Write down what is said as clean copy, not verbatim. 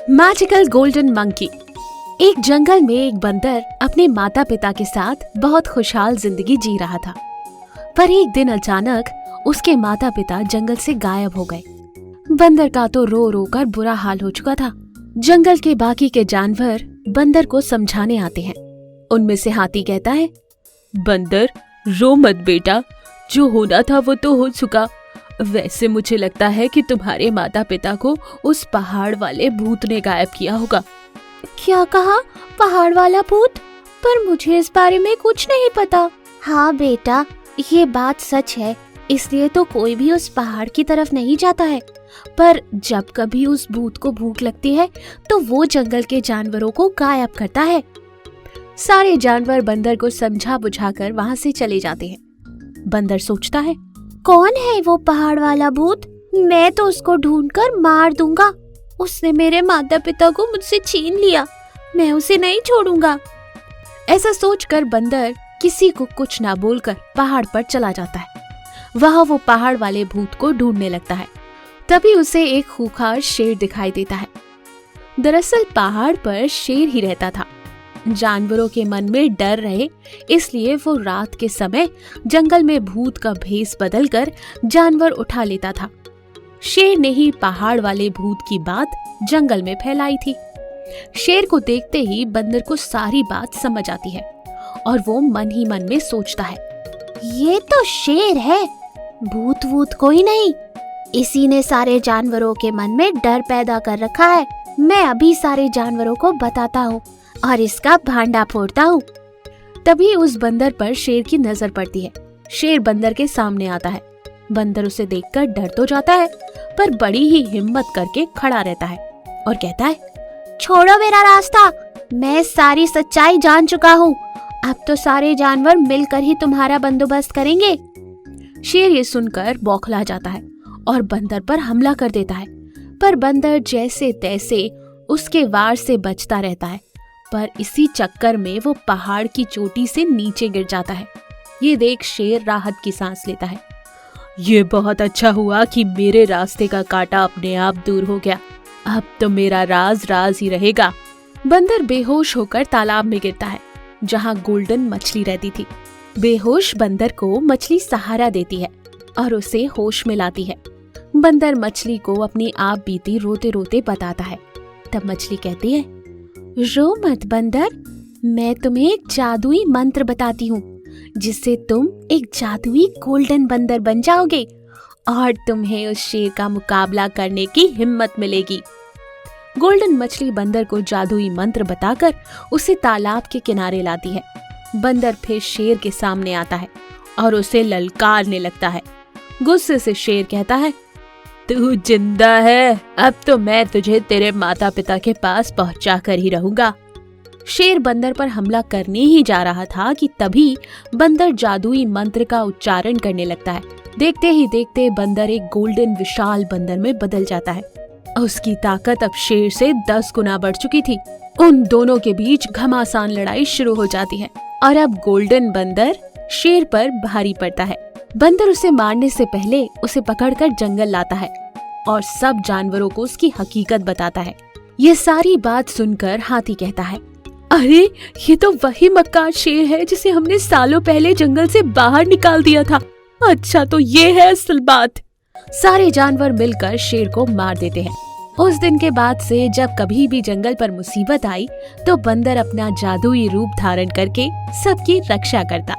Magical golden monkey. एक जंगल में एक बंदर अपने माता पिता के साथ बहुत खुशहाल जिंदगी जी रहा था। पर एक दिन अचानक उसके माता पिता जंगल से गायब हो गए। बंदर का तो रो रो कर बुरा हाल हो चुका था। जंगल के बाकी के जानवर बंदर को समझाने आते हैं। उनमें से हाथी कहता है, बंदर रो मत बेटा, जो होना था वो तो हो चुका। वैसे मुझे लगता है कि तुम्हारे माता पिता को उस पहाड़ वाले भूत ने गायब किया होगा। क्या कहा? पहाड़ वाला भूत? पर मुझे इस बारे में कुछ नहीं पता। हाँ बेटा, ये बात सच है, इसलिए तो कोई भी उस पहाड़ की तरफ नहीं जाता है। पर जब कभी उस भूत को भूख लगती है तो वो जंगल के जानवरों को गायब करता है। सारे जानवर बंदर को समझा बुझाकर वहाँ से चले जाते हैं। बंदर सोचता है, कौन है वो पहाड़ वाला भूत? मैं तो उसको ढूंढकर मार दूंगा। उसने मेरे माता पिता को मुझसे छीन लिया, मैं उसे नहीं छोड़ूंगा। ऐसा सोचकर बंदर किसी को कुछ ना बोलकर पहाड़ पर चला जाता है। वहाँ वो पहाड़ वाले भूत को ढूंढने लगता है। तभी उसे एक खूंखार शेर दिखाई देता है। दरअसल पहाड़ पर शेर ही रहता था। जानवरों के मन में डर रहे, इसलिए वो रात के समय जंगल में भूत का भेष बदलकर जानवर उठा लेता था। शेर ने ही पहाड़ वाले भूत की बात जंगल में फैलाई थी। शेर को देखते ही बंदर को सारी बात समझ आती है और वो मन ही मन में सोचता है, ये तो शेर है, भूत वूत कोई नहीं। इसी ने सारे जानवरों के मन में डर पैदा कर रखा है। मैं अभी सारे जानवरों को बताता हूँ और इसका भांडा फोड़ता हूँ। तभी उस बंदर पर शेर की नजर पड़ती है। शेर बंदर के सामने आता है। बंदर उसे देखकर डर तो जाता है, पर बड़ी ही हिम्मत करके खड़ा रहता है और कहता है, छोड़ो मेरा रास्ता, मैं सारी सच्चाई जान चुका हूँ। अब तो सारे जानवर मिलकर ही तुम्हारा बंदोबस्त करेंगे। शेर ये सुनकर बौखला जाता है और बंदर पर हमला कर देता है। पर बंदर जैसे तैसे उसके वार से बचता रहता है। पर इसी चक्कर में वो पहाड़ की चोटी से नीचे गिर जाता है। ये देख शेर राहत की सांस लेता है। ये बहुत अच्छा हुआ कि मेरे रास्ते का कांटा अपने आप दूर हो गया। अब तो मेरा राज राज ही रहेगा। बंदर बेहोश होकर तालाब में गिरता है, जहाँ गोल्डन मछली रहती थी। बेहोश बंदर को मछली सहारा देती है और उसे होश में लाती है। बंदर मछली को अपनी आप बीती रोते रोते बताता है। तब मछली कहती है, रो मत बंदर, मैं तुम्हें एक जादुई मंत्र बताती हूँ, जिससे तुम एक जादुई गोल्डन बंदर बन जाओगे और तुम्हें उस शेर का मुकाबला करने की हिम्मत मिलेगी। गोल्डन मछली बंदर को जादुई मंत्र बताकर उसे तालाब के किनारे लाती है। बंदर फिर शेर के सामने आता है और उसे ललकारने लगता है। गुस्से से शेर कहता है, तू जिंदा है, अब तो मैं तुझे तेरे माता पिता के पास पहुंचा कर ही रहूंगा। शेर बंदर पर हमला करने ही जा रहा था कि तभी बंदर जादुई मंत्र का उच्चारण करने लगता है। देखते ही देखते बंदर एक गोल्डन विशाल बंदर में बदल जाता है। उसकी ताकत अब शेर से 10 गुना बढ़ चुकी थी। उन दोनों के बीच घमासान लड़ाई शुरू हो जाती है और अब गोल्डन बंदर शेर पर भारी पड़ता है। बंदर उसे मारने से पहले उसे पकड़कर जंगल लाता है और सब जानवरों को उसकी हकीकत बताता है। ये सारी बात सुनकर हाथी कहता है, अरे ये तो वही मक्कार शेर है जिसे हमने सालों पहले जंगल से बाहर निकाल दिया था। अच्छा तो ये है असल बात। सारे जानवर मिलकर शेर को मार देते हैं। उस दिन के बाद से जब कभी भी जंगल पर मुसीबत आई तो बंदर अपना जादुई रूप धारण करके सबकी रक्षा करता।